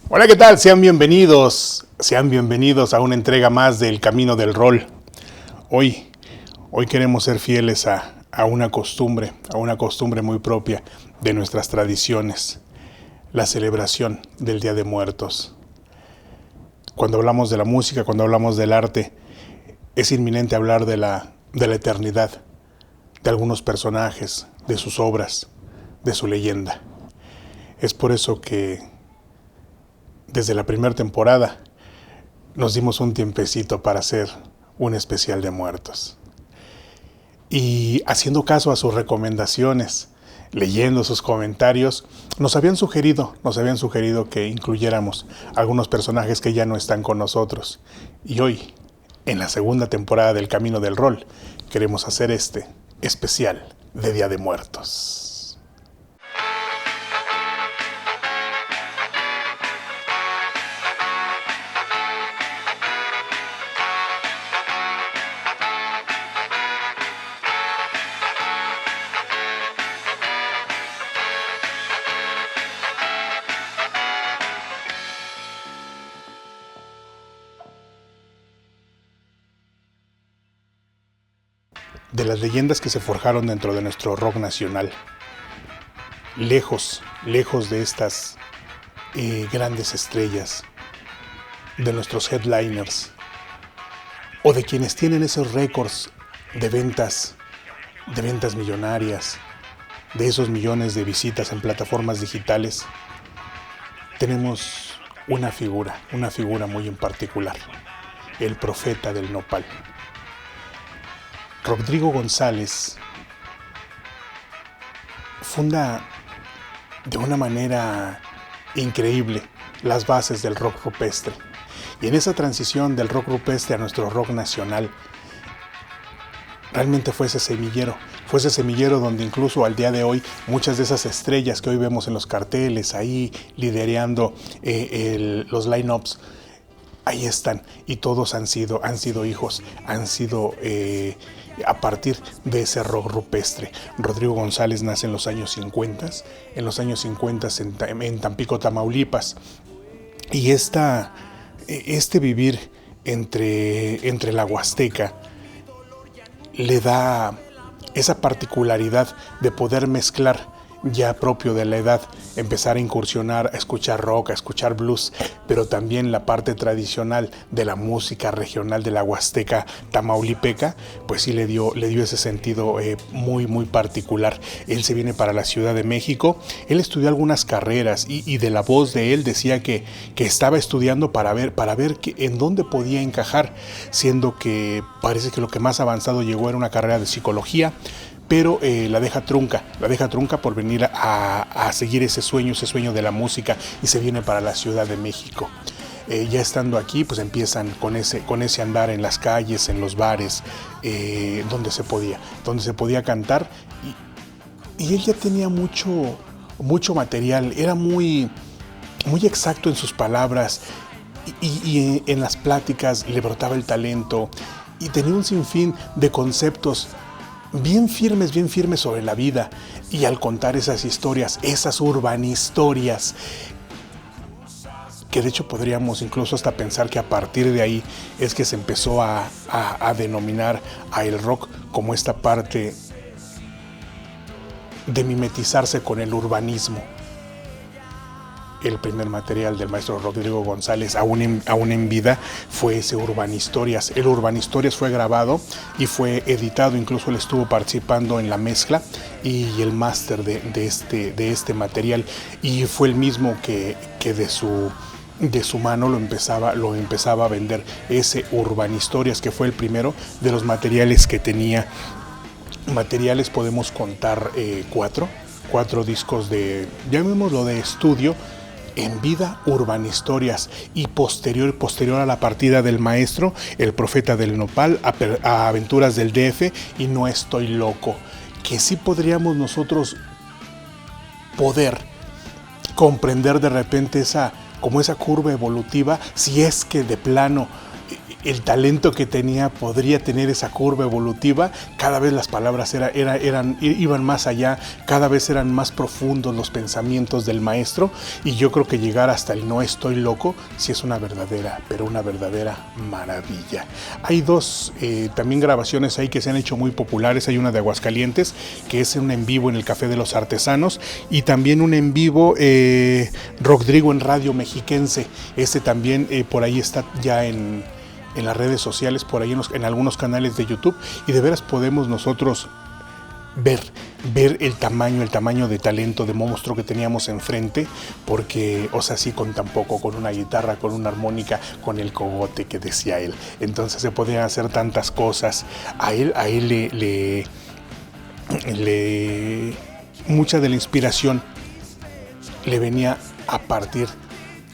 Hola, ¿qué tal? Sean bienvenidos a una entrega más del Camino del Rol. Hoy, hoy queremos ser fieles a una costumbre muy propia de nuestras tradiciones, la celebración del Día de Muertos. Cuando hablamos de la música, cuando hablamos del arte, es inminente hablar de la eternidad, de algunos personajes, de sus obras, de su leyenda. Es por eso que desde la primera temporada nos dimos un tiempecito para hacer un especial de muertos. Y haciendo caso a sus recomendaciones, leyendo sus comentarios, nos habían sugerido que incluyéramos algunos personajes que ya no están con nosotros. Y hoy, en la segunda temporada del Camino del Rol, queremos hacer este especial de Día de Muertos. De las leyendas que se forjaron dentro de nuestro rock nacional, lejos de estas grandes estrellas, de nuestros headliners, o de quienes tienen esos récords de ventas millonarias, de esos millones de visitas en plataformas digitales, tenemos una figura muy en particular, el profeta del nopal. Rodrigo González funda de una manera increíble las bases del rock rupestre. Y en esa transición del rock rupestre a nuestro rock nacional, realmente fue ese semillero donde incluso al día de hoy muchas de esas estrellas que hoy vemos en los carteles, ahí liderando los line-ups, ahí están, y todos han sido hijos, a partir de ese rock rupestre. Rodrigo González nace en los años 50, en Tampico, Tamaulipas, y este vivir entre la Huasteca le da esa particularidad de poder mezclar, ya propio de la edad, empezar a incursionar, a escuchar rock, a escuchar blues, pero también la parte tradicional de la música regional de la Huasteca tamaulipeca, pues sí le dio ese sentido muy particular. Él se viene para la Ciudad de México, él estudió algunas carreras y de la voz de él decía que estaba estudiando para ver en dónde podía encajar, siendo que parece que lo que más avanzado llegó era una carrera de psicología, pero la deja trunca por venir a seguir ese sueño de la música, y se viene para la Ciudad de México. Ya estando aquí, pues empiezan con ese andar en las calles, en los bares, donde se podía cantar, y él ya tenía mucho material, era muy exacto en sus palabras, y en las pláticas le brotaba el talento, y tenía un sinfín de conceptos bien firmes sobre la vida. Y al contar esas historias, esas urbanhistorias, que de hecho podríamos incluso hasta pensar que a partir de ahí es que se empezó a denominar a el rock como esta parte de mimetizarse con el urbanismo. El primer material del maestro Rodrigo González, aún en vida, fue ese Urbanhistorias. El Urbanhistorias fue grabado y fue editado, incluso él estuvo participando en la mezcla y el máster de este material, y fue el mismo que de su mano lo empezaba a vender, ese Urbanhistorias, que fue el primero de los materiales que tenía. Materiales podemos contar cuatro discos llamémoslo de estudio, en vida, Urbanhistorias, y posterior a la partida del maestro, El Profeta del Nopal, a Aventuras del DF y No Estoy Loco, que sí podríamos nosotros poder comprender de repente esa curva evolutiva, si es que de plano el talento que tenía podría tener esa curva evolutiva. Cada vez las palabras iban más allá, cada vez eran más profundos los pensamientos del maestro, y yo creo que llegar hasta el No estoy loco sí es una verdadera, pero una verdadera maravilla. Hay dos también grabaciones ahí que se han hecho muy populares. Hay una de Aguascalientes, que es un en vivo en el Café de los Artesanos, y también un en vivo Rodrigo en Radio Mexiquense. Ese también por ahí está ya en las redes sociales, por ahí en algunos canales de YouTube, y de veras podemos nosotros ver el tamaño de talento de monstruo que teníamos enfrente, porque, o sea, sí, con tan poco, con una guitarra, con una armónica, con el cogote que decía él. Entonces se podían hacer tantas cosas. A él mucha de la inspiración le venía a partir,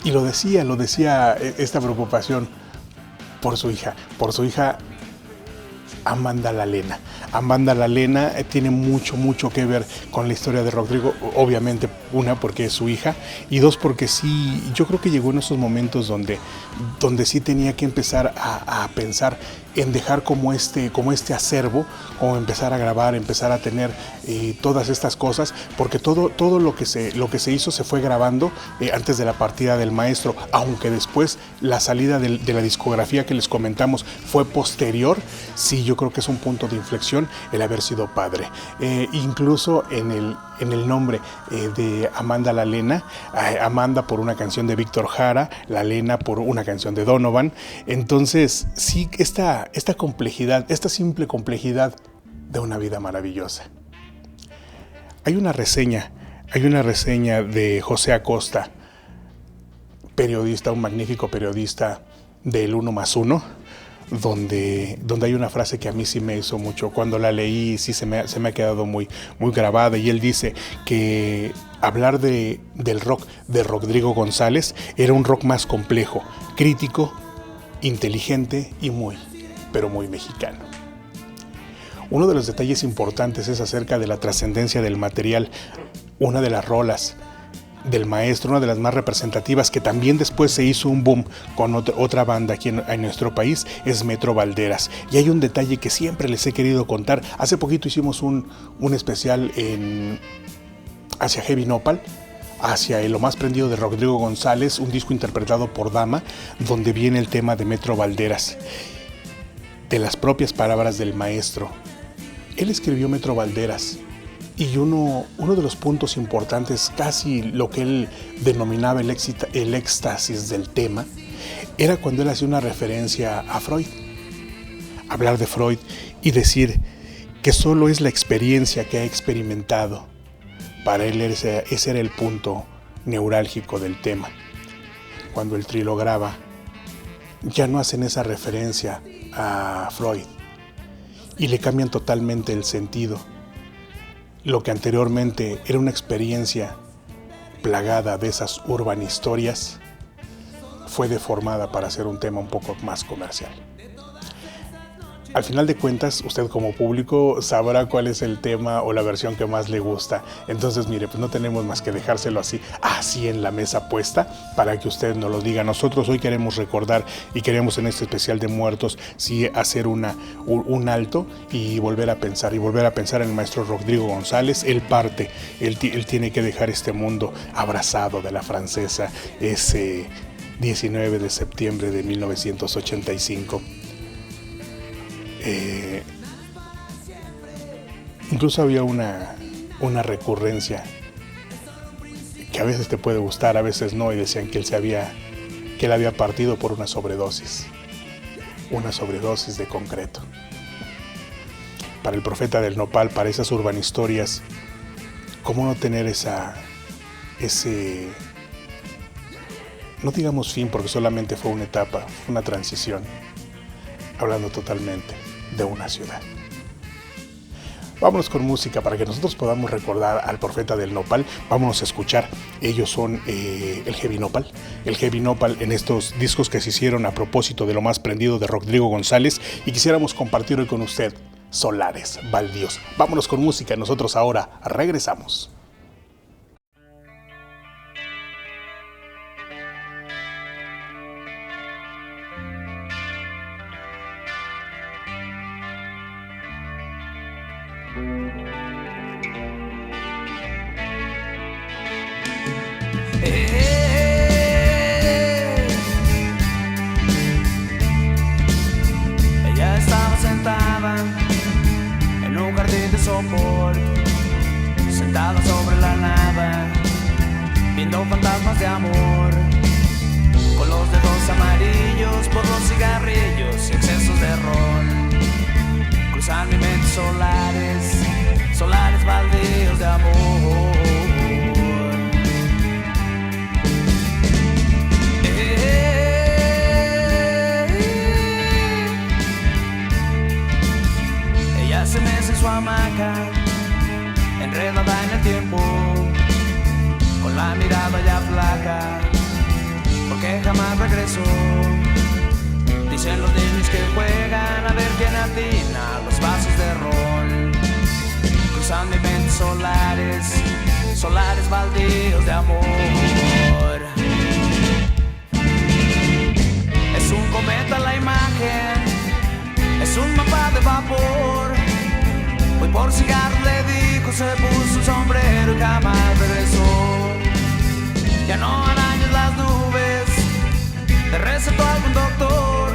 y lo decía esta preocupación por su hija Amanda Lalena. Amanda Lalena tiene mucho que ver con la historia de Rodrigo. Obviamente, una, porque es su hija, y dos, porque sí, yo creo que llegó en esos momentos donde sí tenía que empezar a pensar en dejar como este acervo, o empezar a grabar, empezar a tener todas estas cosas, porque todo lo que se hizo se fue grabando antes de la partida del maestro, aunque después la salida de la discografía que les comentamos fue posterior. Sí, yo creo que es un punto de inflexión el haber sido padre. Incluso en el nombre de Amanda Lalena, Amanda por una canción de Víctor Jara, Lalena por una canción de Donovan. Entonces, sí, esta complejidad, esta simple complejidad de una vida maravillosa. Hay una reseña de José Acosta, periodista, un magnífico periodista del 1+1, donde hay una frase que a mí sí me hizo mucho. Cuando la leí, sí se me ha quedado muy grabada, y él dice que hablar del rock de Rodrigo González era un rock más complejo, crítico, inteligente y pero muy mexicano. Uno de los detalles importantes es acerca de la trascendencia del material. Una de las rolas del maestro, una de las más representativas, que también después se hizo un boom con otra banda aquí en nuestro país, es Metro Valderas. Y hay un detalle que siempre les he querido contar. Hace poquito hicimos un especial hacia Heavy Nopal, hacia Lo Más Prendido de Rodrigo González, un disco interpretado por Dama, donde viene el tema de Metro Valderas, de las propias palabras del maestro. Él escribió Metro Valderas, y uno de los puntos importantes, casi lo que él denominaba el éxtasis del tema, era cuando él hacía una referencia a Freud. Hablar de Freud y decir que solo es la experiencia que ha experimentado. Para él ese era el punto neurálgico del tema. Cuando el trilograba, ya no hacen esa referencia a Freud y le cambian totalmente el sentido. Lo que anteriormente era una experiencia plagada de esas urban historias fue deformada para hacer un tema un poco más comercial. Al final de cuentas, usted como público sabrá cuál es el tema o la versión que más le gusta. Entonces, mire, pues no tenemos más que dejárselo así en la mesa puesta, para que usted nos lo diga. Nosotros hoy queremos recordar, y queremos en este especial de muertos, sí, hacer un alto y volver a pensar en el maestro Rodrigo González. Él tiene que dejar este mundo abrazado de la francesa ese 19 de septiembre de 1985. Incluso había una recurrencia que a veces te puede gustar, a veces no, y decían que él había partido por una sobredosis de concreto. Para el Profeta del Nopal, para esas urbanhistorias, ¿cómo no tener ese, no digamos fin, porque solamente fue una etapa, una transición, hablando totalmente de una ciudad? Vámonos con música para que nosotros podamos recordar al Profeta del Nopal. Vámonos a escuchar. Ellos son el Heavy Nopal. El Heavy Nopal, en estos discos que se hicieron a propósito de Lo Más Prendido de Rodrigo González, y quisiéramos compartir hoy con usted Solares Baldíos. Vámonos con música. Nosotros ahora regresamos. Ella estaba sentada en un jardín de sopor, sentada sobre la nada, viendo fantasmas de amor, con los dedos amarillos por los cigarrillos y excesos de ron. Cruzan mi mente solares, solares baldíos de amor. Ella se mece en su hamaca, enredada en el tiempo, con la mirada ya flaca, porque jamás regresó. Dicen los niños que juegan a ver quién atina los vasos de ron. Cruzan mi mente solares, solares baldíos de amor. Es un cometa la imagen, es un mapa de vapor. Voy por cigarro, le dijo, se puso un sombrero y jamás regresó. Ya no arañas las nubes, le recetó algún doctor,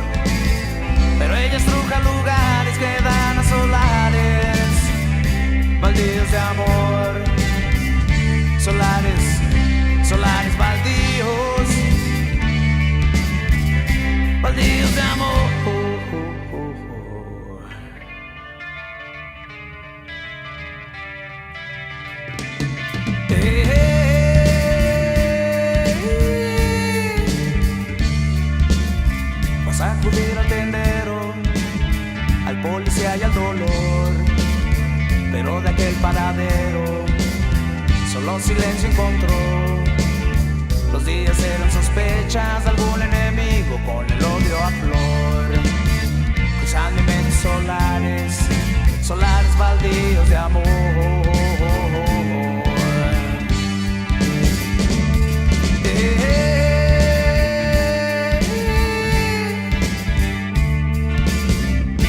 pero ella estruja lugares que dan a solares baldíos de amor. Solares, solares baldíos, baldíos de amor. Vas a acudir al tendero, al policía y al dolor, pero de aquel paradero solo silencio encontró. Los días eran sospechas de algún enemigo con el odio a flor. Cruzan mi mente solares, solares baldíos de amor.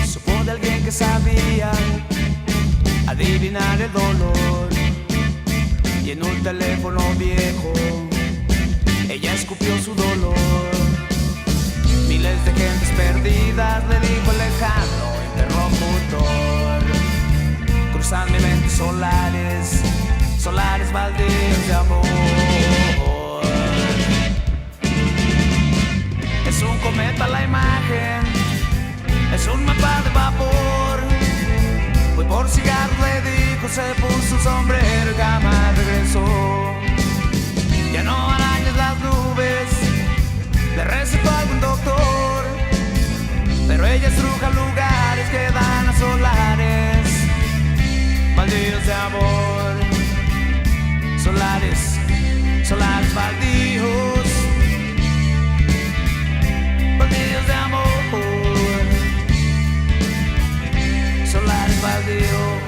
Supo de alguien que sabía adivinar el dolor, y en un teléfono viejo ella escupió su dolor. Miles de gentes perdidas, le dijo el lejano interlocutor. Cruzan mi mente solares, solares baldíos de amor. Es un cometa la imagen, es un mapa de vapor. Voy por cigarro, le dijo, se puso un sombrero y jamás regresó. Ya no arañes las nubes, le recetó algún doctor, pero ella estruja lugares que dan a solares baldíos de amor. Solares, solares baldíos, baldíos de amor. Solares baldíos.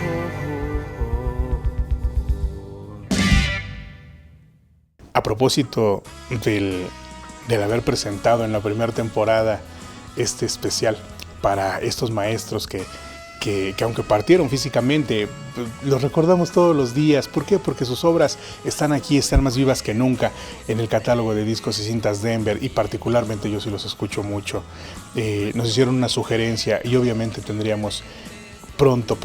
A propósito del haber presentado en la primera temporada este especial para estos maestros que aunque partieron físicamente, los recordamos todos los días. ¿Por qué? Porque sus obras están aquí, están más vivas que nunca en el catálogo de discos y cintas Denver, y particularmente yo sí los escucho mucho. Nos hicieron una sugerencia y obviamente tendríamos pronto,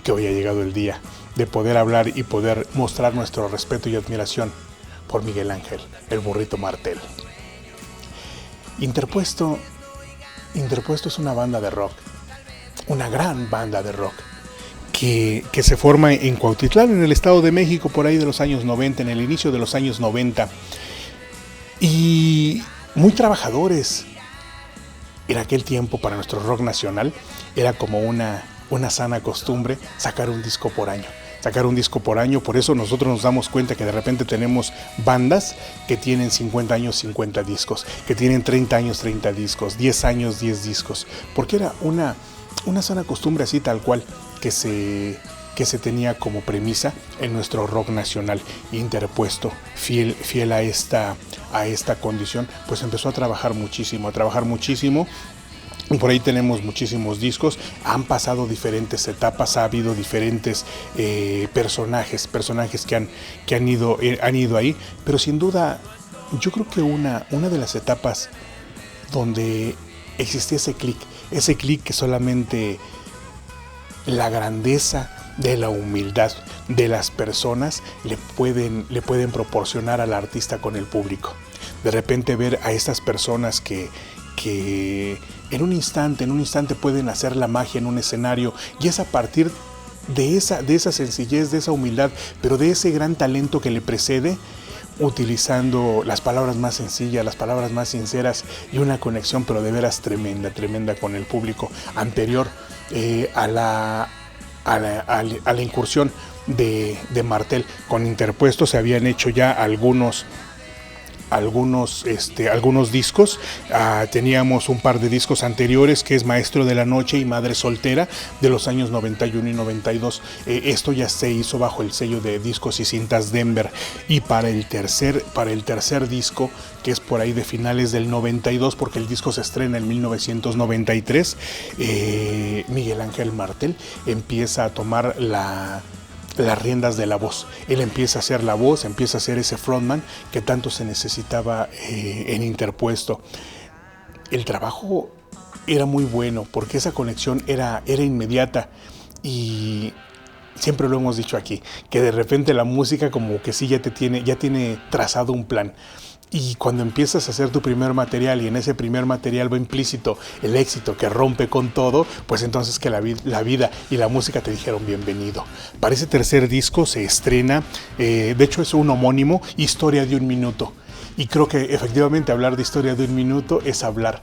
que hoy ha llegado el día de poder hablar y poder mostrar nuestro respeto y admiración por Miguel Ángel, el Burrito Martel. Interpuesto es una banda de rock, una gran banda de rock, que se forma en Cuautitlán, en el Estado de México, por ahí de los años 90, en el inicio de los años 90, y muy trabajadores. En aquel tiempo, para nuestro rock nacional, era como una sana costumbre sacar un disco por año. Por eso nosotros nos damos cuenta que de repente tenemos bandas que tienen 50 años, 50 discos, que tienen 30 años, 30 discos, 10 años, 10 discos, porque era una sana costumbre así tal cual que se tenía como premisa en nuestro rock nacional. Interpuesto, fiel a esta condición, pues empezó a trabajar muchísimo, Por ahí tenemos muchísimos discos, han pasado diferentes etapas, ha habido diferentes personajes que han ido ahí, pero sin duda yo creo que una de las etapas donde existía ese clic que solamente la grandeza de la humildad de las personas le pueden proporcionar al artista con el público. De repente ver a estas personas que en un instante pueden hacer la magia en un escenario, y es a partir de esa sencillez, de esa humildad, pero de ese gran talento que le precede, utilizando las palabras más sencillas, las palabras más sinceras y una conexión pero de veras tremenda con el público. Anterior a la incursión de Martel con Interpuesto, se habían hecho ya algunos discos. Teníamos un par de discos anteriores, que es Maestro de la Noche y Madre Soltera, de los años 91 y 92. Esto ya se hizo bajo el sello de Discos y Cintas Denver, y para el tercer disco, que es por ahí de finales del 92, porque el disco se estrena en 1993, Miguel Ángel Martel empieza a tomar las riendas de la voz. Él empieza a hacer la voz, empieza a ser ese frontman que tanto se necesitaba en Interpuesto. El trabajo era muy bueno porque esa conexión era inmediata, y siempre lo hemos dicho aquí, que de repente la música como que sí ya tiene trazado un plan. Y cuando empiezas a hacer tu primer material, y en ese primer material va implícito el éxito que rompe con todo, pues entonces que la vida y la música te dijeron bienvenido. Para ese tercer disco se estrena, de hecho es un homónimo, Historia de un Minuto. Y creo que efectivamente hablar de Historia de un Minuto es hablar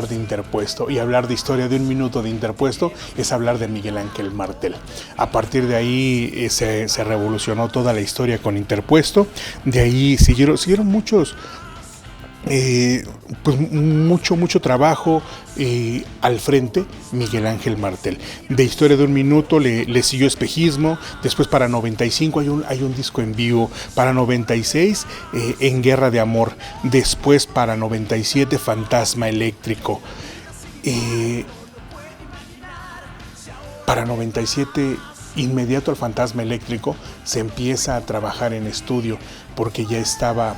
de Interpuesto, y hablar de Historia de un Minuto de Interpuesto es hablar de Miguel Ángel Martel. A partir de ahí se revolucionó toda la historia con Interpuesto. De ahí siguieron muchos, pues mucho trabajo al frente Miguel Ángel Martel. De Historia de un Minuto le siguió Espejismo. Después, para 95 hay un disco en vivo. Para 96 En Guerra de Amor. Después, para 97 Fantasma Eléctrico. Para 97, inmediato al Fantasma Eléctrico, se empieza a trabajar en estudio, porque ya estaba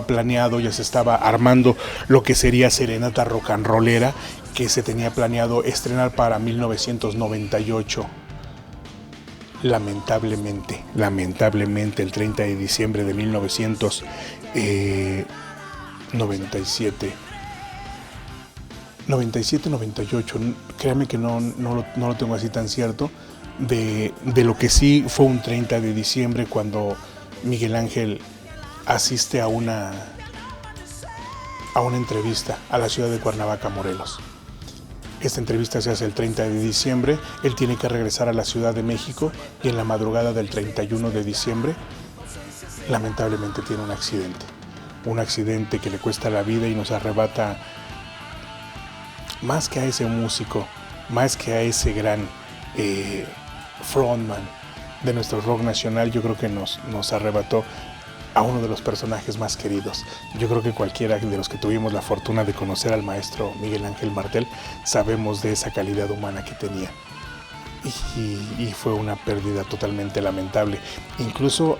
planeado, ya se estaba armando lo que sería Serenata Rock and Rollera, que se tenía planeado estrenar para 1998. Lamentablemente, el 30 de diciembre de 97-98, créame que no lo tengo así tan cierto. De lo que sí fue un 30 de diciembre cuando Miguel Ángel asiste a una entrevista a la ciudad de Cuernavaca, Morelos. Esta entrevista se hace el 30 de diciembre, él tiene que regresar a la Ciudad de México, y en la madrugada del 31 de diciembre lamentablemente tiene un accidente que le cuesta la vida y nos arrebata, más que a ese músico, más que a ese gran frontman de nuestro rock nacional, yo creo que nos arrebató a uno de los personajes más queridos. Yo creo que cualquiera de los que tuvimos la fortuna de conocer al maestro Miguel Ángel Martel sabemos de esa calidad humana que tenía, y fue una pérdida totalmente lamentable. Incluso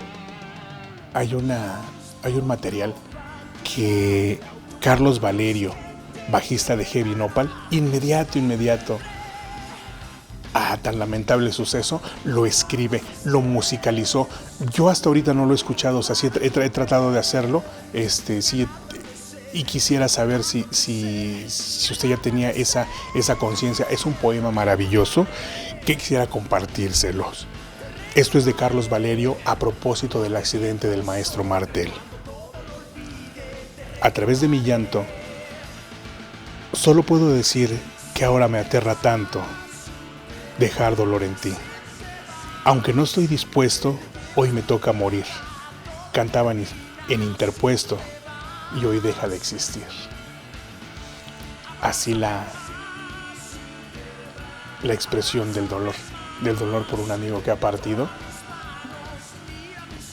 hay un material que Carlos Valerio, bajista de Heavy Nopal, inmediato a tan lamentable suceso, lo escribe, lo musicalizó. Yo hasta ahorita no lo he escuchado, o sea, sí he tratado de hacerlo, sí, y quisiera saber si usted ya tenía esa conciencia. Es un poema maravilloso que quisiera compartírselos. Esto es de Carlos Valerio a propósito del accidente del maestro Martel. A través de mi llanto, solo puedo decir que ahora me aterra tanto dejar dolor en ti. Aunque no estoy dispuesto, hoy me toca morir. Cantaban en Interpuesto y hoy deja de existir. Así la expresión del dolor por un amigo que ha partido.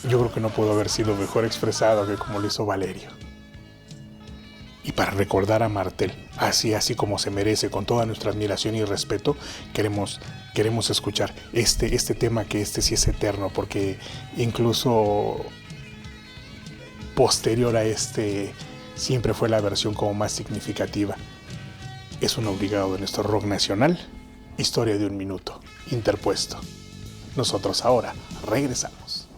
Yo creo que no pudo haber sido mejor expresado que como lo hizo Valerio. Y para recordar a Martel, así como se merece, con toda nuestra admiración y respeto, queremos escuchar este tema, que sí es eterno, porque incluso posterior a siempre fue la versión como más significativa. Es un obligado de nuestro rock nacional, Historia de un minuto, interpuesto. Nosotros ahora regresamos.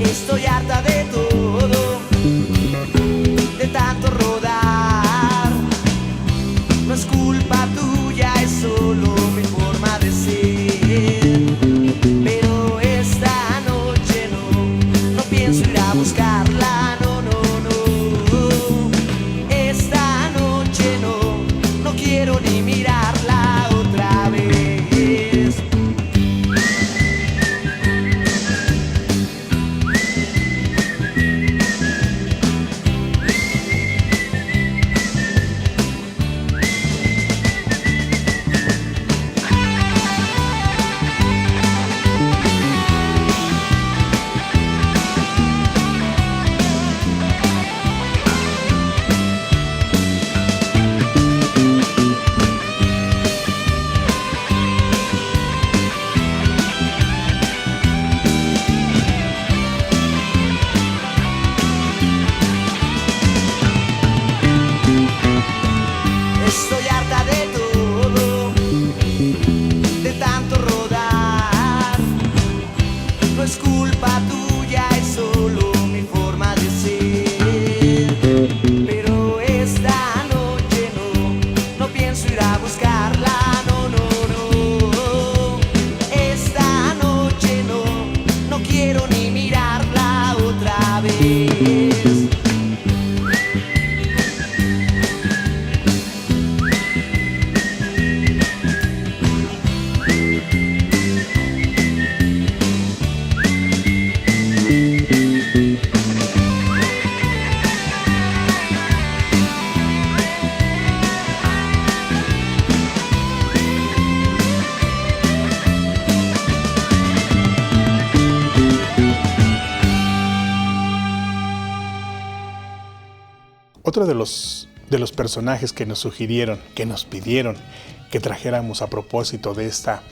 Estoy harta de todo, de tanto rodar. No es culpa tuya, es solo mi forma de ser. Pero esta noche no pienso ir a buscarla, no. Esta noche no quiero ni mirarla otra vez. Estoy harta de todo, de tanto rodar. No es culpa tuya, es solo mi forma de ser. Pero esta noche no pienso ir a buscarla, no. Esta noche no quiero ni mirarla otra vez. Otro de los personajes que nos sugirieron, que nos pidieron que trajéramos a propósito de esta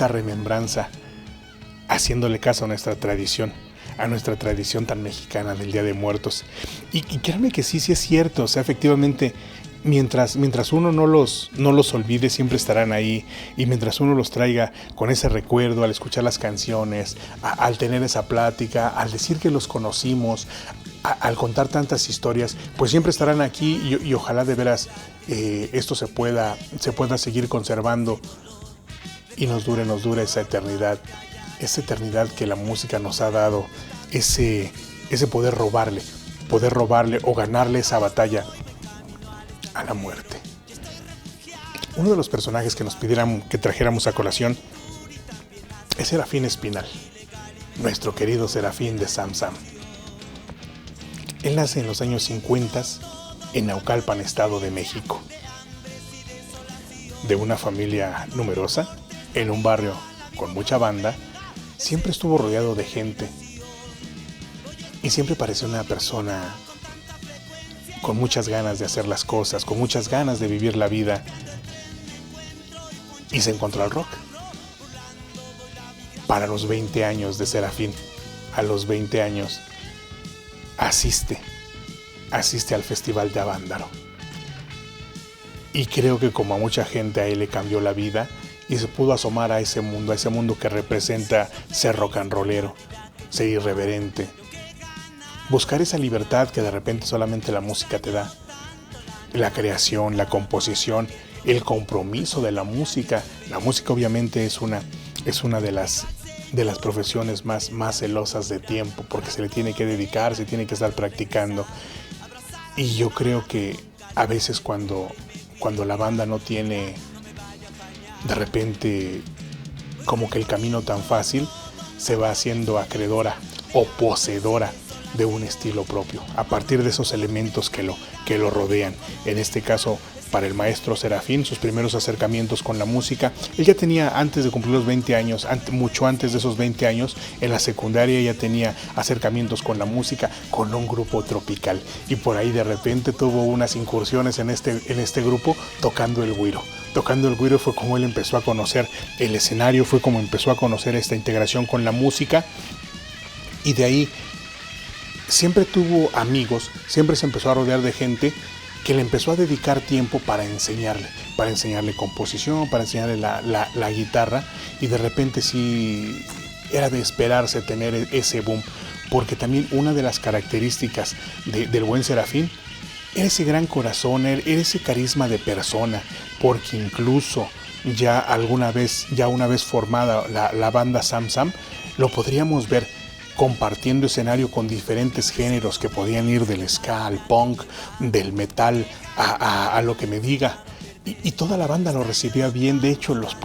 remembranza, haciéndole caso a nuestra tradición tan mexicana del Día de Muertos. Y créanme que sí es cierto, o sea, efectivamente, mientras uno no los olvide, siempre estarán ahí, y mientras uno los traiga con ese recuerdo, al escuchar las canciones, al tener esa plática, al decir que los conocimos, al contar tantas historias, pues siempre estarán aquí, y ojalá de veras esto se pueda seguir conservando y nos dure esa eternidad que la música nos ha dado, ese poder robarle o ganarle esa batalla a la muerte. Uno de los personajes que nos pidieran que trajéramos a colación es Serafín Espinal, nuestro querido Serafín de Sam Sam. Él nace en los años 50 en Naucalpan, Estado de México, de una familia numerosa, en un barrio con mucha banda. Siempre estuvo rodeado de gente y siempre pareció una persona con muchas ganas de hacer las cosas, con muchas ganas de vivir la vida, y se encontró al rock. Para los 20 años de Serafín, a los 20 años, asiste asiste al Festival de Avándaro. Y creo que como a mucha gente a él le cambió la vida y se pudo asomar a ese mundo que representa ser rock and rollero, ser irreverente, buscar esa libertad que de repente solamente la música te da, la creación, la composición, el compromiso de la música. La música obviamente es una de las profesiones más celosas de tiempo, porque se le tiene que dedicar, se tiene que estar practicando. Y yo creo que a veces cuando la banda no tiene de repente como que el camino tan fácil, se va haciendo acreedora o poseedora de un estilo propio, a partir de esos elementos que lo rodean. En este caso, para el maestro Serafín, sus primeros acercamientos con la música, él ya tenía, antes de cumplir los 20 años, mucho antes de esos 20 años, en la secundaria ya tenía acercamientos con la música, con un grupo tropical, y por ahí de repente tuvo unas incursiones en este grupo tocando el güiro. Tocando el güiro fue como él empezó a conocer el escenario, fue como empezó a conocer esta integración con la música, y de ahí siempre tuvo amigos, siempre se empezó a rodear de gente que le empezó a dedicar tiempo para enseñarle composición, para enseñarle la guitarra, y de repente sí era de esperarse tener ese boom, porque también una de las características del buen Serafín era ese gran corazón, era ese carisma de persona, porque incluso una vez formada la banda Sam Sam, lo podríamos ver compartiendo escenario con diferentes géneros que podían ir del ska al punk, del metal a lo que me diga. Y toda la banda lo recibía bien. De hecho, los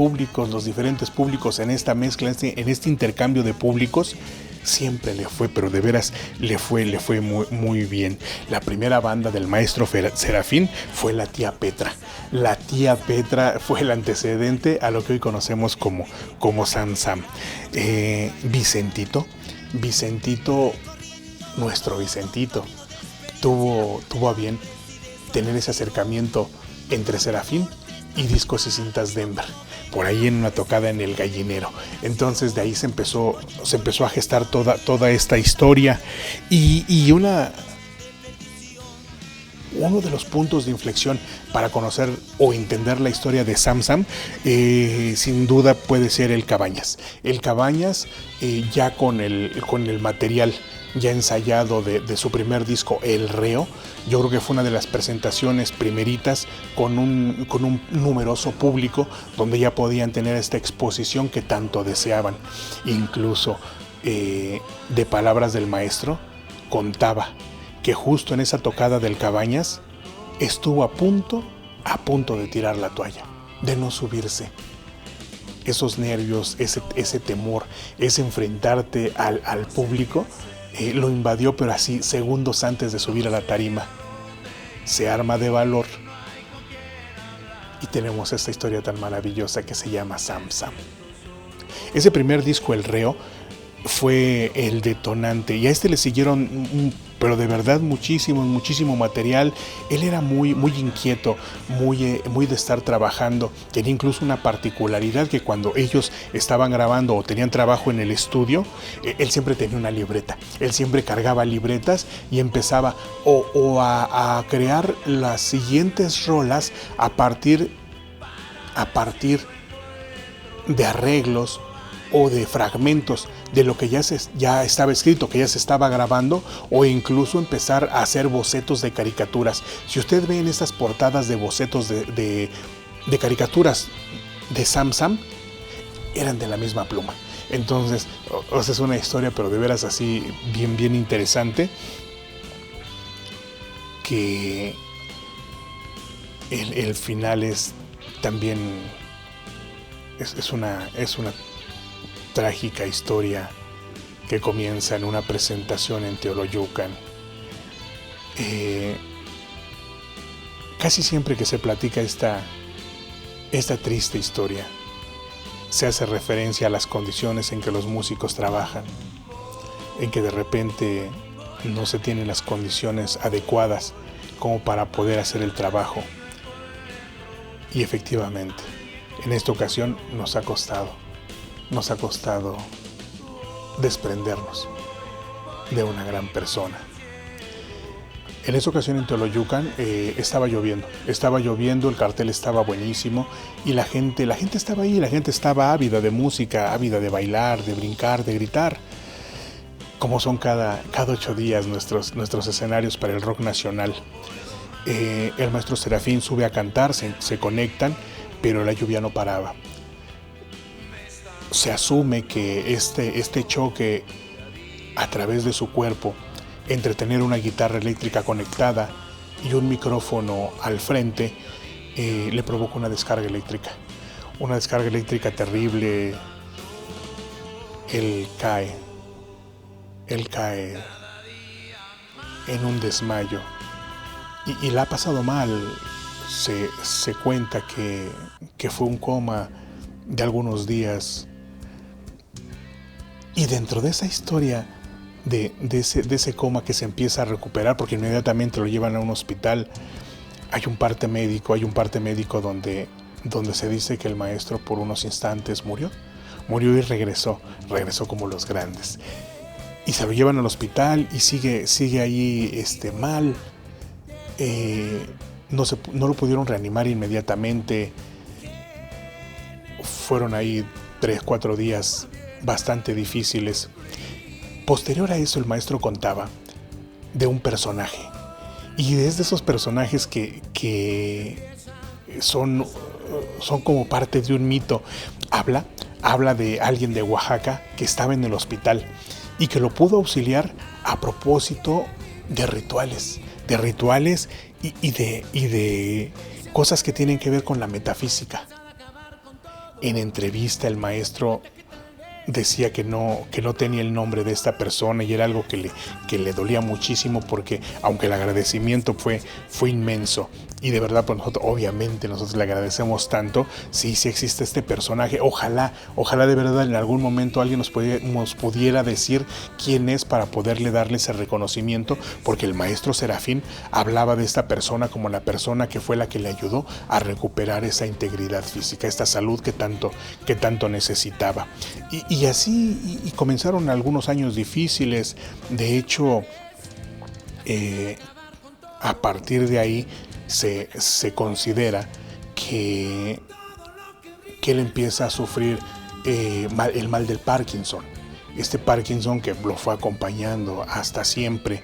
diferentes públicos en esta mezcla, en este intercambio de públicos, siempre le fue, pero de veras le fue muy, muy bien. La primera banda del maestro Serafín fue la Tía Petra. La Tía Petra fue el antecedente a lo que hoy conocemos como Sam Sam. Vicentito, nuestro Vicentito, tuvo a bien tener ese acercamiento entre Serafín y Discos y Cintas Denver, por ahí en una tocada en el Gallinero. Entonces de ahí se empezó a gestar toda esta historia, y uno de los puntos de inflexión para conocer o entender la historia de Sam Sam, sin duda puede ser el Cabañas. El Cabañas, ya con el material ya ensayado de su primer disco, El Reo, yo creo que fue una de las presentaciones primeritas con un numeroso público, donde ya podían tener esta exposición que tanto deseaban. Incluso de palabras del maestro, contaba que justo en esa tocada del Cabañas estuvo a punto de tirar la toalla, de no subirse. Esos nervios, ese temor, ese enfrentarte al público, lo invadió, pero así segundos antes de subir a la tarima. Se arma de valor y tenemos esta historia tan maravillosa que se llama Sam Sam. Ese primer disco, El Reo, fue el detonante, y a le siguieron pero de verdad muchísimo material. Él era muy inquieto, muy de estar trabajando. Tenía incluso una particularidad, que cuando ellos estaban grabando o tenían trabajo en el estudio, él siempre tenía una libreta. Él siempre cargaba libretas y empezaba a crear las siguientes rolas a partir de arreglos o de fragmentos de lo que ya estaba escrito, que ya se estaba grabando, o incluso empezar a hacer bocetos de caricaturas. Si usted ve en estas portadas de bocetos de caricaturas de Sam Sam, eran de la misma pluma. Entonces, es una historia, pero de veras así bien interesante, que el final es también es una trágica historia que comienza en una presentación en Teoloyucan. Casi siempre que se platica esta triste historia, se hace referencia a las condiciones en que los músicos trabajan, en que de repente no se tienen las condiciones adecuadas como para poder hacer el trabajo. Y efectivamente, en esta ocasión nos ha costado desprendernos de una gran persona. En esa ocasión en Teoloyucan estaba lloviendo, el cartel estaba buenísimo y la gente estaba ahí, la gente estaba ávida de música, ávida de bailar, de brincar, de gritar, como son cada 8 días nuestros escenarios para el rock nacional. El maestro Serafín sube a cantar, se conectan, pero la lluvia no paraba. Se asume que este choque a través de su cuerpo, entre tener una guitarra eléctrica conectada y un micrófono al frente, le provoca una descarga eléctrica terrible. Él cae en un desmayo y la ha pasado mal. Se cuenta que fue un coma de algunos días, y dentro de esa historia de ese coma que se empieza a recuperar, porque inmediatamente lo llevan a un hospital, hay un parte médico donde se dice que el maestro por unos instantes murió y regresó como los grandes, y se lo llevan al hospital y sigue ahí mal. No lo pudieron reanimar inmediatamente. Fueron ahí 3-4 días bastante difíciles. Posterior a eso, el maestro contaba de un personaje, y desde esos personajes que son como parte de un mito. Habla de alguien de Oaxaca que estaba en el hospital y que lo pudo auxiliar a propósito de rituales y de cosas que tienen que ver con la metafísica. En entrevista, el maestro decía que no tenía el nombre de esta persona, y era algo que le dolía muchísimo, porque aunque el agradecimiento fue inmenso, y de verdad pues nosotros le agradecemos tanto. Sí existe este personaje. Ojalá de verdad en algún momento alguien nos pudiera decir quién es, para poderle darle ese reconocimiento, porque el maestro Serafín hablaba de esta persona como la persona que fue la que le ayudó a recuperar esa integridad física, esta salud que tanto necesitaba. Y así comenzaron algunos años difíciles. De hecho, a partir de ahí se considera que él empieza a sufrir el mal del Parkinson. Este Parkinson que lo fue acompañando hasta siempre.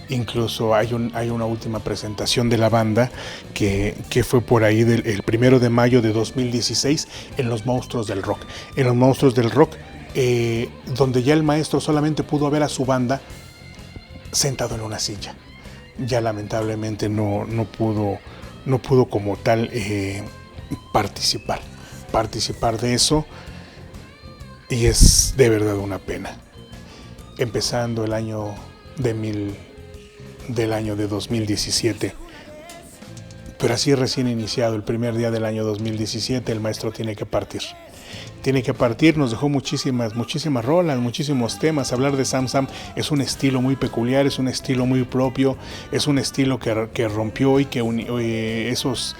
Incluso hay una última presentación de la banda que fue por ahí el 1 de mayo de 2016 en Los Monstruos del Rock. En Los Monstruos del Rock, donde ya el maestro solamente pudo ver a su banda sentado en una silla. Ya lamentablemente no pudo como tal participar de eso, y es de verdad una pena. Empezando el año del año de 2017, pero así recién iniciado, el primer día del año 2017, el maestro tiene que partir. Nos dejó muchísimas rolas, muchísimos temas. Hablar de Sam Sam es un estilo muy peculiar, es un estilo muy propio, es un estilo que rompió y que esos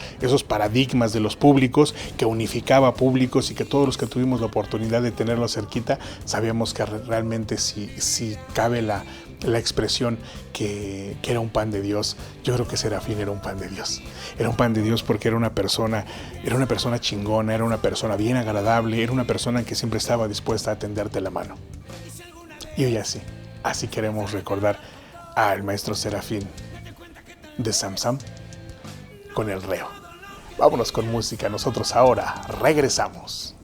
paradigmas de los públicos, que unificaba públicos, y que todos los que tuvimos la oportunidad de tenerlo cerquita sabíamos que realmente si cabe la expresión que era un pan de Dios. Yo creo que Serafín era un pan de Dios. Era un pan de Dios porque era una persona chingona, era una persona bien agradable, era una persona que siempre estaba dispuesta a tenderte la mano. Y hoy así queremos recordar al maestro Serafín de Sam Sam con el reo. Vámonos con música, nosotros ahora regresamos.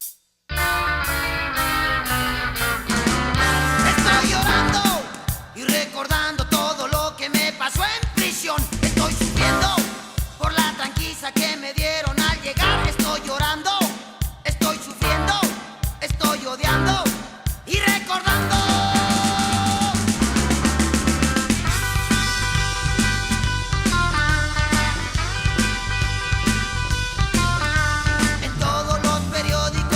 Estoy sufriendo por la tranquiza que me dieron al llegar. Estoy llorando, estoy sufriendo, estoy odiando y recordando. En todos los periódicos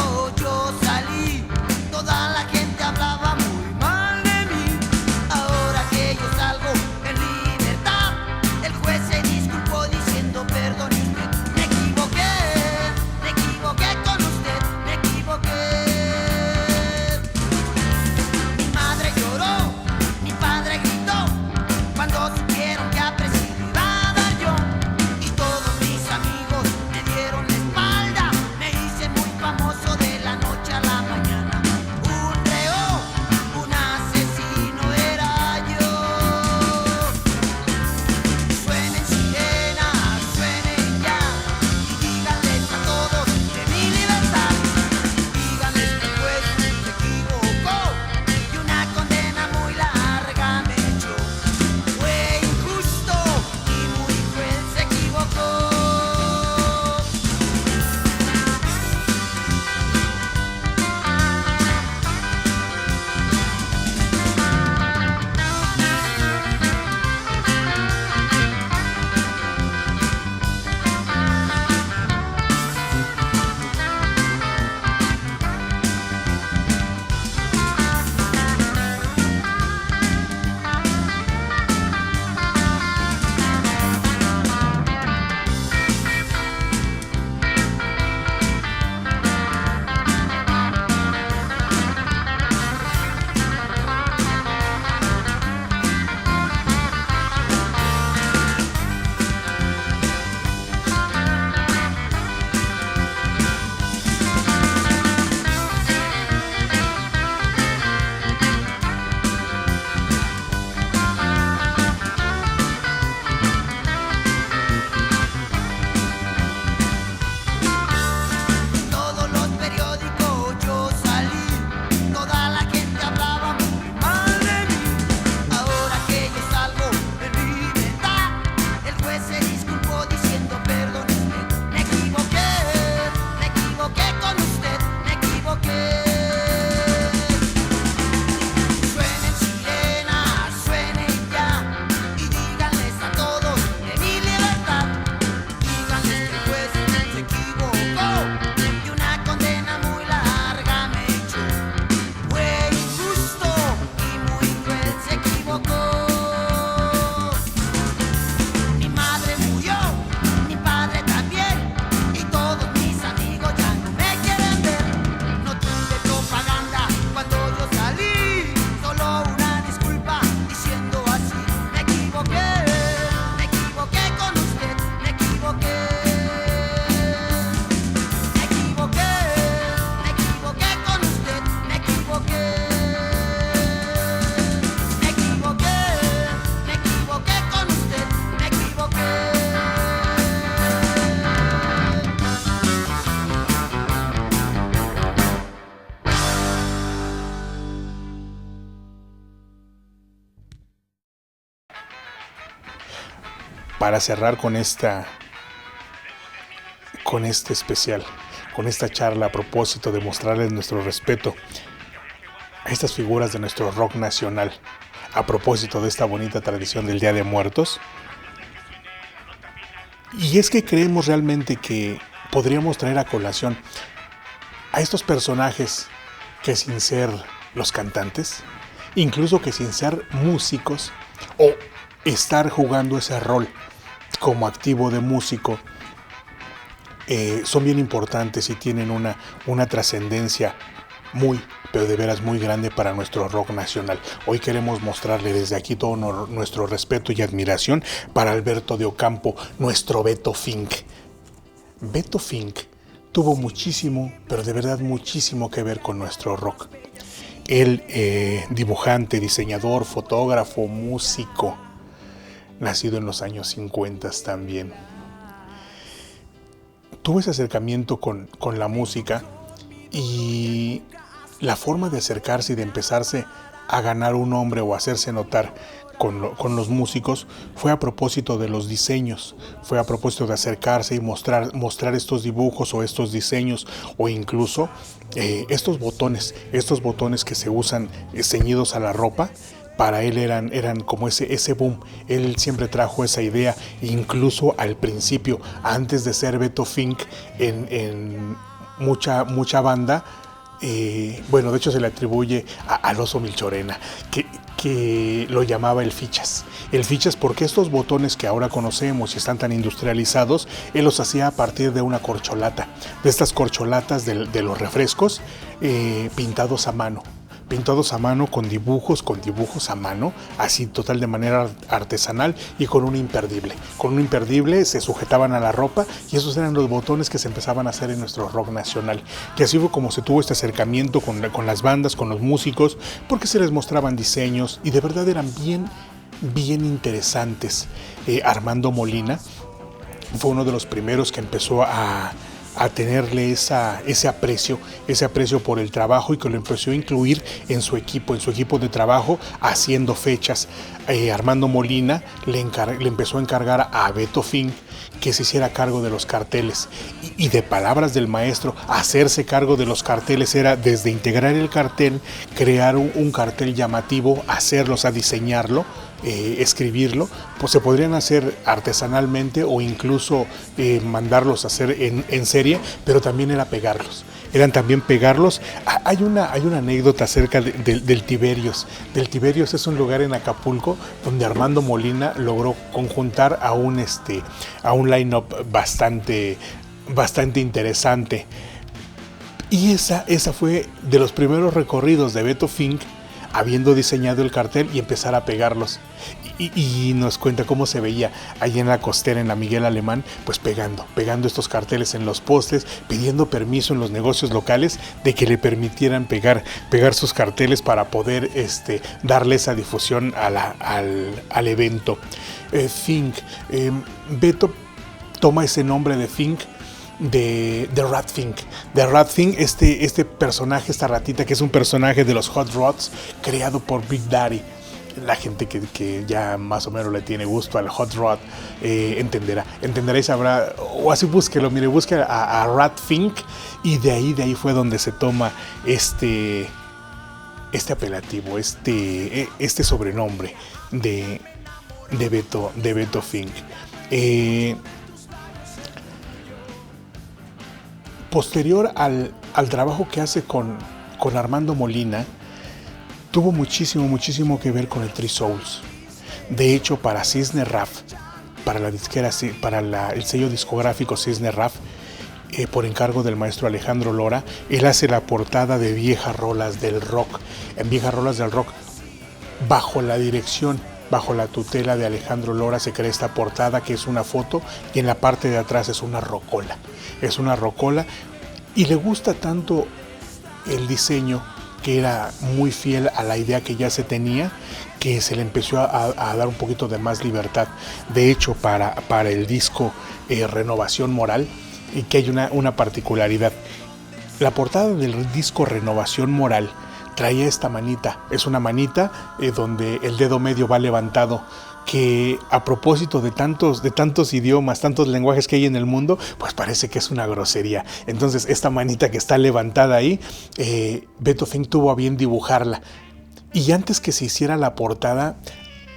para cerrar con este especial, con esta charla a propósito de mostrarles nuestro respeto a estas figuras de nuestro rock nacional, a propósito de esta bonita tradición del Día de Muertos. Y es que creemos realmente que podríamos traer a colación a estos personajes que, sin ser los cantantes, incluso que sin ser músicos o estar jugando ese rol como activo de músico, son bien importantes y tienen una trascendencia muy, pero de veras muy grande para nuestro rock nacional. Hoy queremos mostrarle desde aquí todo nuestro respeto y admiración para Alberto de Ocampo, nuestro Beto Fink. Beto Fink tuvo muchísimo, pero de verdad muchísimo que ver con nuestro rock. Él, dibujante, diseñador, fotógrafo, músico, nacido en los años 50 también. Tuvo ese acercamiento con la música y la forma de acercarse y de empezarse a ganar un nombre o hacerse notar con los músicos fue a propósito de los diseños, fue a propósito de acercarse y mostrar estos dibujos o estos diseños o incluso estos botones que se usan ceñidos a la ropa. Para él eran como ese boom. Él siempre trajo esa idea, incluso al principio, antes de ser Beto Fink, en mucha banda. Bueno, de hecho se le atribuye al Oso Milchorena, que lo llamaba el Fichas. El Fichas porque estos botones que ahora conocemos y están tan industrializados, él los hacía a partir de una corcholata, de estas corcholatas de los refrescos, pintados a mano con dibujos a mano, así total de manera artesanal y con un imperdible. Con un imperdible se sujetaban a la ropa y esos eran los botones que se empezaban a hacer en nuestro rock nacional. Que así fue como se tuvo este acercamiento con las bandas, con los músicos, porque se les mostraban diseños y de verdad eran bien interesantes. Armando Molina fue uno de los primeros que empezó a tenerle ese aprecio por el trabajo y que lo empezó a incluir en su equipo de trabajo, haciendo fechas. Armando Molina le empezó a encargar a Beto Fink que se hiciera cargo de los carteles y de palabras del maestro, hacerse cargo de los carteles era desde integrar el cartel, crear un cartel llamativo, diseñarlo, escribirlo, pues se podrían hacer artesanalmente o incluso mandarlos a hacer en serie, pero también era pegarlos. Hay una anécdota acerca del Tiberios. Del Tiberios es un lugar en Acapulco donde Armando Molina logró conjuntar a un line-up bastante interesante. Y esa fue de los primeros recorridos de Beto Fink, habiendo diseñado el cartel y empezar a pegarlos. Y nos cuenta cómo se veía ahí en la costera, en la Miguel Alemán, pues pegando estos carteles en los postes, pidiendo permiso en los negocios locales de que le permitieran pegar sus carteles para poder darle esa difusión al evento. Fink, Beto toma ese nombre de Fink de Rat Fink. De Rat Fink, este personaje, esta ratita que es un personaje de los Hot Rods, creado por Big Daddy. La gente que ya más o menos le tiene gusto al Hot Rod entenderá y sabrá, o así busque a Rat Fink, y de ahí fue donde se toma este apelativo, este sobrenombre de Beto Fink. Posterior al trabajo que hace con Armando Molina, tuvo muchísimo que ver con el Three Souls. De hecho, para Cisne Raf, para la disquera, el sello discográfico Cisne Raf, por encargo del maestro Alejandro Lora, él hace la portada de Viejas Rolas del Rock. En Viejas Rolas del Rock, bajo la tutela de Alejandro Lora, se crea esta portada que es una foto y en la parte de atrás es una rocola. Y le gusta tanto el diseño, que era muy fiel a la idea que ya se tenía, que se le empezó a dar un poquito de más libertad. De hecho, para el disco Renovación Moral, y que hay una particularidad. La portada del disco Renovación Moral traía esta manita. Es una manita donde el dedo medio va levantado que a propósito de tantos idiomas, tantos lenguajes que hay en el mundo, pues parece que es una grosería. Entonces esta manita que está levantada ahí, Beto Fink tuvo a bien dibujarla. Y antes que se hiciera la portada,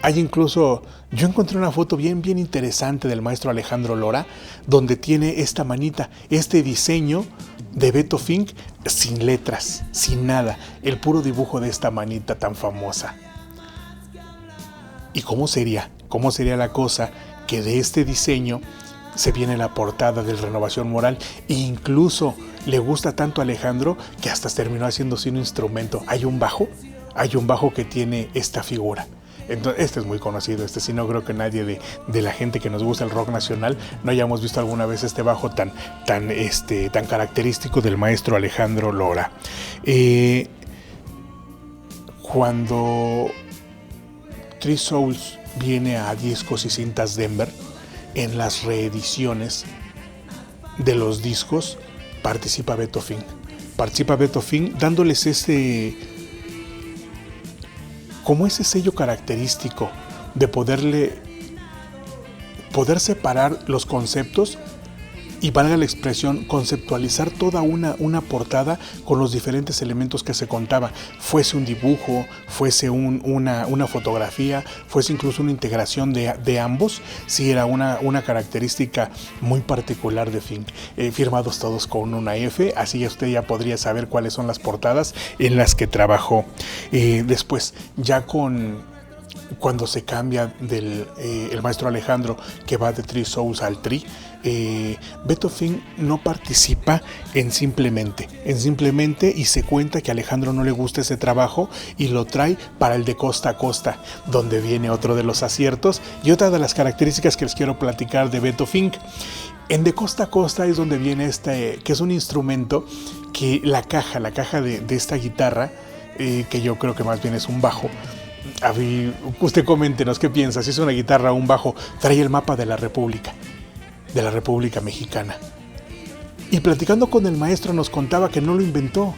hay incluso, yo encontré una foto bien interesante del maestro Alejandro Lora, donde tiene esta manita, este diseño de Beto Fink sin letras, sin nada, el puro dibujo de esta manita tan famosa. ¿Y cómo sería la cosa que de este diseño se viene la portada del Renovación Moral? E incluso le gusta tanto a Alejandro que hasta terminó haciéndose un instrumento. Hay un bajo que tiene esta figura. Entonces, este es muy conocido, sí no creo que nadie de la gente que nos gusta el rock nacional no hayamos visto alguna vez este bajo tan característico del maestro Alejandro Lora. Cuando Three Souls viene a Discos y Cintas Denver, en las reediciones de los discos participa Beto Fink dándoles ese sello característico de poder separar los conceptos y, valga la expresión, conceptualizar toda una portada con los diferentes elementos que se contaba, fuese un dibujo, fuese una fotografía, fuese incluso una integración de ambos. Sí, era una característica muy particular de Fink, firmados todos con una F, así usted ya podría saber cuáles son las portadas en las que trabajó. Después, ya cuando se cambia el maestro Alejandro, que va de Three Souls al Tri, Beto Fink no participa en Simplemente, y se cuenta que a Alejandro no le gusta ese trabajo y lo trae para el de Costa a Costa, donde viene otro de los aciertos y otra de las características que les quiero platicar de Beto Fink. En De Costa a Costa es donde viene que es un instrumento que la caja de esta guitarra, que yo creo que más bien es un bajo. Usted coméntenos qué piensa, si es una guitarra o un bajo. Trae el mapa de la República Mexicana. Y platicando con el maestro nos contaba que no lo inventó,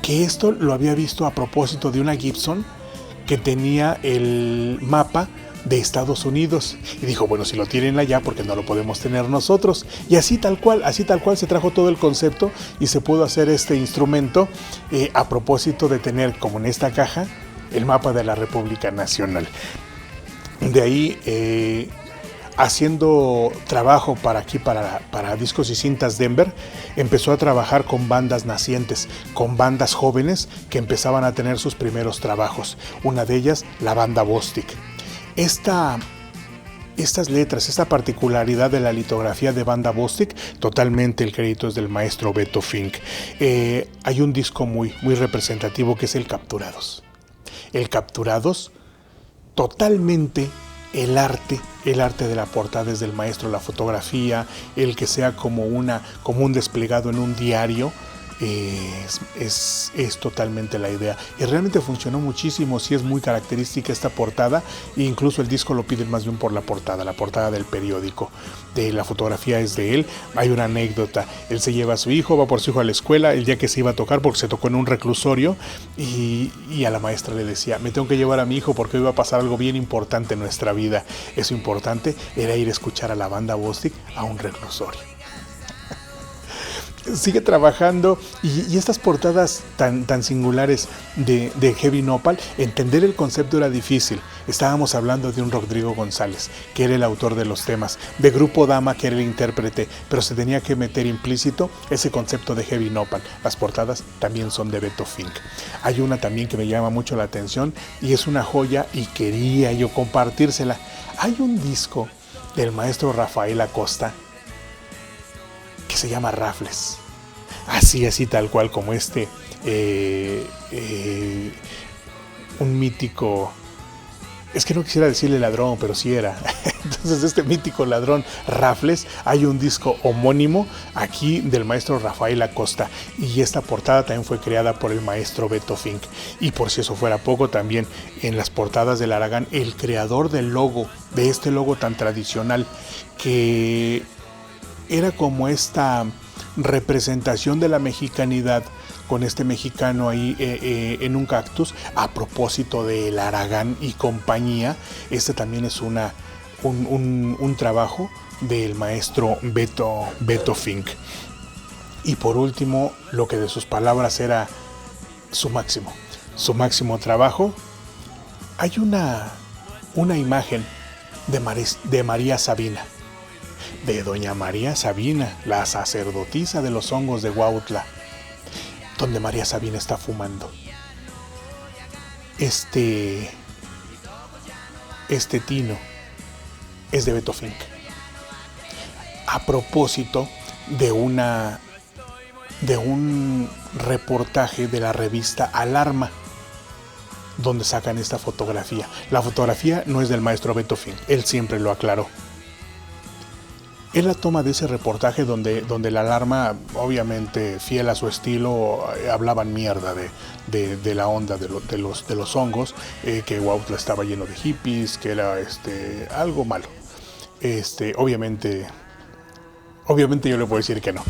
que esto lo había visto a propósito de una Gibson que tenía el mapa de Estados Unidos, y dijo, bueno, si lo tienen allá, ¿por qué no lo podemos tener nosotros? Y así tal cual se trajo todo el concepto y se pudo hacer este instrumento a propósito de tener, como en esta caja, el mapa de la República Nacional. De ahí, haciendo trabajo para Discos y Cintas Denver, empezó a trabajar con bandas nacientes, con bandas jóvenes que empezaban a tener sus primeros trabajos. Una de ellas, la banda Bostik. Estas letras, esta particularidad de la litografía de banda Bostik, totalmente el crédito es del maestro Beto Fink. Hay un disco muy representativo que es el Capturados. El Capturados, totalmente el arte de la portada es del maestro, la fotografía, el que sea como un desplegado en un diario, es totalmente la idea. Y realmente funcionó muchísimo, sí es muy característica esta portada, e incluso el disco lo piden más bien por la portada del periódico. La fotografía es de él. Hay una anécdota, él se lleva a su hijo, va por su hijo a la escuela, el día que se iba a tocar, porque se tocó en un reclusorio, y a la maestra le decía, me tengo que llevar a mi hijo porque hoy va a pasar algo bien importante en nuestra vida. Eso importante era ir a escuchar a la banda Bostik a un reclusorio. Sigue trabajando y estas portadas tan singulares de Heavy Nopal, entender el concepto era difícil. Estábamos hablando de un Rodrigo González, que era el autor de los temas, de Grupo Dama, que era el intérprete, pero se tenía que meter implícito ese concepto de Heavy Nopal. Las portadas también son de Beto Fink. Hay una también que me llama mucho la atención y es una joya y quería yo compartírsela. Hay un disco del maestro Rafael Acosta que se llama Rafles, así tal cual como un mítico, es que no quisiera decirle ladrón, pero sí era. Entonces este mítico ladrón Rafles, hay un disco homónimo aquí del maestro Rafael Acosta, y esta portada también fue creada por el maestro Beto Fink. Y por si eso fuera poco, también en las portadas del Aragán, el creador del logo, de este logo tan tradicional, que era como esta representación de la mexicanidad con este mexicano ahí en un cactus. A propósito del Aragán y compañía, este también es un trabajo del maestro Beto Fink. Y por último, lo que de sus palabras era su máximo trabajo. Hay una imagen de María Sabina, de doña María Sabina, la sacerdotisa de los hongos de Huautla, donde María Sabina está fumando. Este tino es de Beto Fink, a propósito de un reportaje de la revista Alarma, donde sacan esta fotografía. La fotografía no es del maestro Beto Fink, él siempre lo aclaró. Es la toma de ese reportaje donde la Alarma, obviamente fiel a su estilo, hablaban mierda de la onda de los hongos, que Huautla estaba lleno de hippies, que era algo malo. Obviamente yo le puedo decir que no.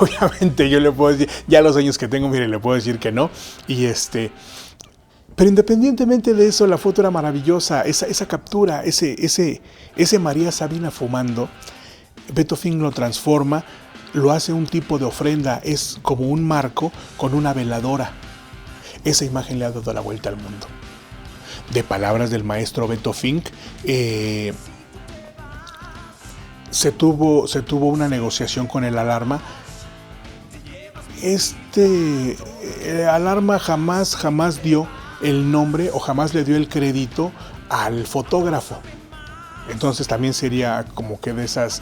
Obviamente yo le puedo decir, ya los años que tengo, mire, le puedo decir que no. Pero independientemente de eso, la foto era maravillosa. Esa captura, ese María Sabina fumando, Beto Fink lo transforma, lo hace un tipo de ofrenda, es como un marco con una veladora. Esa imagen le ha dado la vuelta al mundo. De palabras del maestro Beto Fink, se tuvo una negociación con el Alarma. Alarma jamás dio el nombre o jamás le dio el crédito al fotógrafo. Entonces también sería como que de esas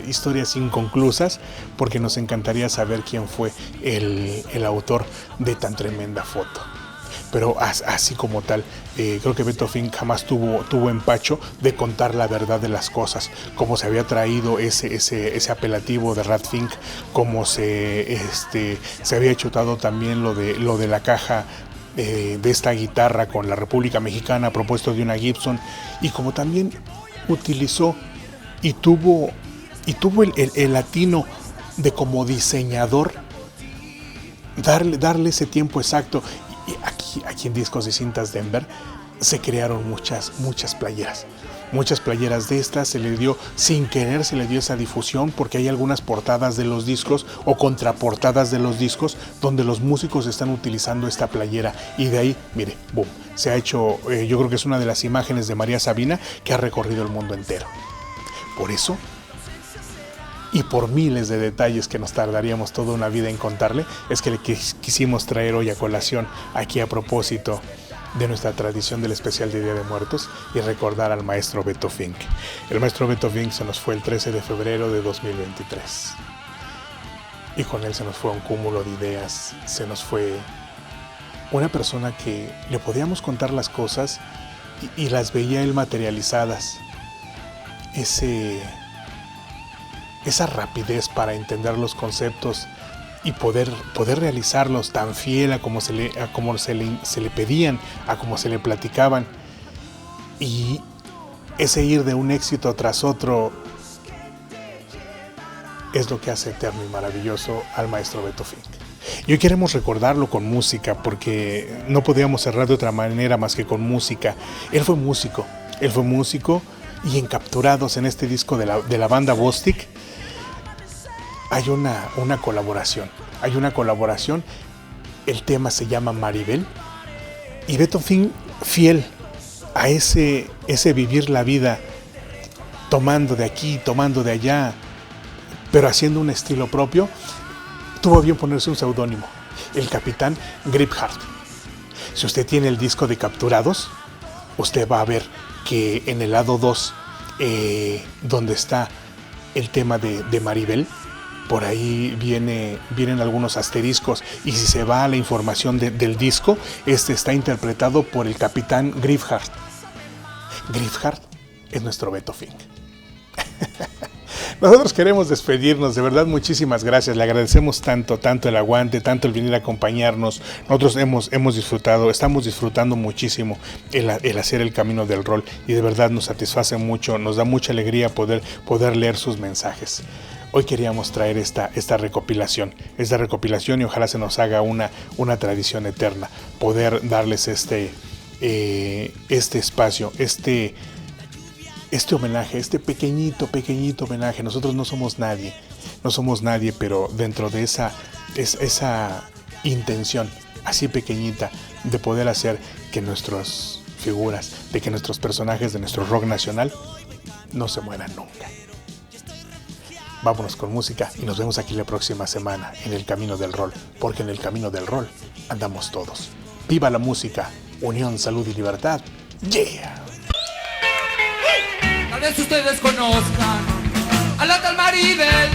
historias inconclusas, porque nos encantaría saber quién fue el autor de tan tremenda foto. Pero así como tal, creo que Beto Fink jamás tuvo empacho de contar la verdad de las cosas, cómo se había traído ese apelativo de Rat Fink, cómo se había chutado también lo de la caja de esta guitarra con la República Mexicana a propósito de una Gibson, y como también utilizó y tuvo el latino de como diseñador darle ese tiempo exacto. Y aquí en Discos y Cintas Denver se crearon muchas playeras. Muchas playeras de estas sin querer se le dio esa difusión, porque hay algunas portadas de los discos o contraportadas de los discos donde los músicos están utilizando esta playera, y de ahí, mire, boom, se ha hecho, yo creo que es una de las imágenes de María Sabina que ha recorrido el mundo entero. Por eso, y por miles de detalles que nos tardaríamos toda una vida en contarle, es que le quisimos traer hoy a colación, aquí a propósito de nuestra tradición del especial de Día de Muertos, y recordar al maestro Beto Fink. El maestro Beto Fink se nos fue el 13 de febrero de 2023. Y con él se nos fue un cúmulo de ideas, se nos fue una persona que le podíamos contar las cosas y las veía él materializadas. Esa rapidez para entender los conceptos y poder realizarlos tan fiel a como se le pedían, a como se le platicaban, y ese ir de un éxito tras otro es lo que hace eterno y maravilloso al maestro Beto Fink. Y hoy queremos recordarlo con música, porque no podíamos cerrar de otra manera más que con música. Él fue músico, y en Capturados, en este disco de la banda Bostik, hay una colaboración. El tema se llama Maribel, y Beto Fink, fiel a ese vivir la vida, tomando de aquí, tomando de allá, pero haciendo un estilo propio, tuvo a bien ponerse un seudónimo, el Capitán Griphardt. Si usted tiene el disco de Capturados, usted va a ver que en el lado 2, donde está el tema de Maribel, por ahí vienen algunos asteriscos, y si se va a la información del disco, está interpretado por el Capitán Griphardt. Griphardt es nuestro Beto Fink. Nosotros queremos despedirnos, de verdad, muchísimas gracias, le agradecemos tanto el aguante, tanto el venir a acompañarnos. Nosotros estamos disfrutando muchísimo el hacer el camino del rol, y de verdad nos satisface mucho, nos da mucha alegría poder leer sus mensajes. hoy queríamos traer esta recopilación y ojalá se nos haga una tradición eterna, poder darles este espacio, este homenaje, este pequeñito homenaje. Nosotros no somos nadie, pero dentro de esa intención así pequeñita de poder hacer que nuestras figuras, de que nuestros personajes de nuestro rock nacional no se mueran nunca. Vámonos con música y nos vemos aquí la próxima semana en el Camino del Rol, porque en el Camino del Rol andamos todos. ¡Viva la música! Unión, salud y libertad. ¡Yeah! Tal vez ustedes conozcan a la tal Maribel.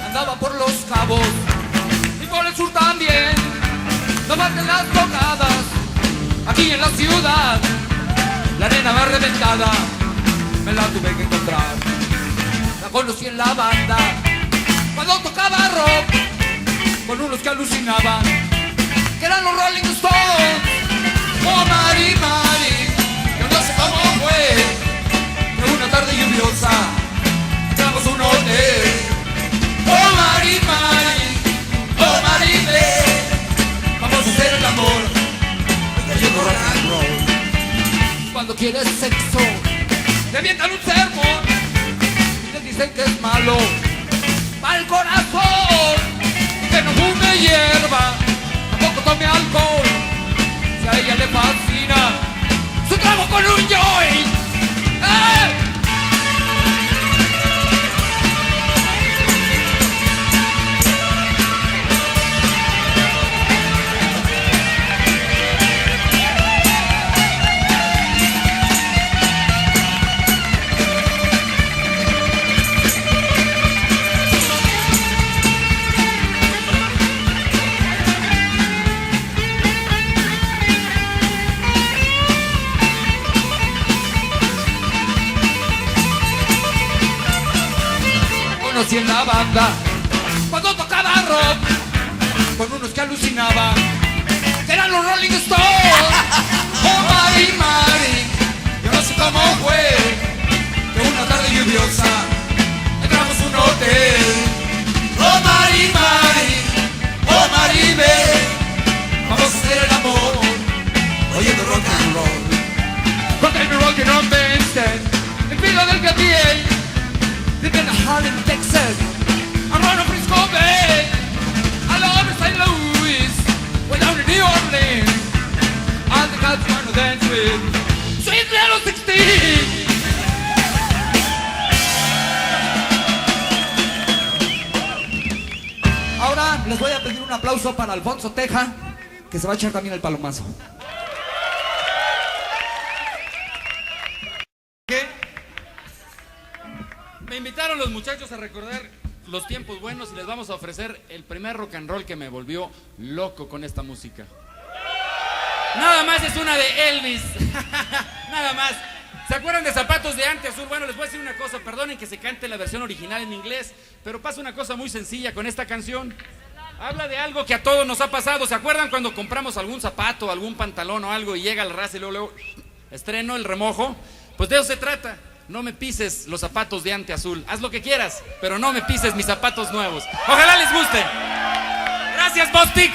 Andaba por los cabos y por el sur también. No maten las tocadas aquí en la ciudad. La arena va reventada, me la tuve que encontrar. La conocí en la banda cuando tocaba rock con unos que alucinaban, que eran los Rolling Stones. Oh Mari, yo no sé cómo fue que una tarde lluviosa entramos a un hotel. Oh Mari, oh Maribel, vamos a hacer el amor oyendo rock and roll. Cuando quieres sexo le avientan un sermón y le dicen que es malo para el corazón, que no fume hierba, tampoco tome alcohol. Si a ella le fascina su trago con un joint. ¡Eh! Conocí en la banda cuando tocaba rock con unos que alucinaban, que eran los Rolling Stones. Oh Mari, yo no sé cómo fue que una tarde lluviosa entramos a un hotel. Oh Mari, oh Maribel, vamos a hacer el amor oyendo rock and roll. Contra el rock and roll en Philadelphia, PA. Living in Harlem, Texas, around Frisco Bay. I love in St. Louis, way down in New Orleans. All the guys wanna dance with Sweet Little 16. Ahora les voy a pedir un aplauso para Alfonso Teja, que se va a echar también el palomazo. Me invitaron los muchachos a recordar los tiempos buenos y les vamos a ofrecer el primer rock and roll que me volvió loco con esta música. Nada más es una de Elvis. Nada más. ¿Se acuerdan de Zapatos de Ante Azul? Bueno, les voy a decir una cosa, perdonen que se cante la versión original en inglés, pero pasa una cosa muy sencilla con esta canción. Habla de algo que a todos nos ha pasado. ¿Se acuerdan cuando compramos algún zapato, algún pantalón o algo y llega el ras y luego estreno, el remojo? Pues de eso se trata. No me pises los zapatos de Ante Azul. Haz lo que quieras, pero no me pises mis zapatos nuevos. Ojalá les guste. Gracias, Bostic.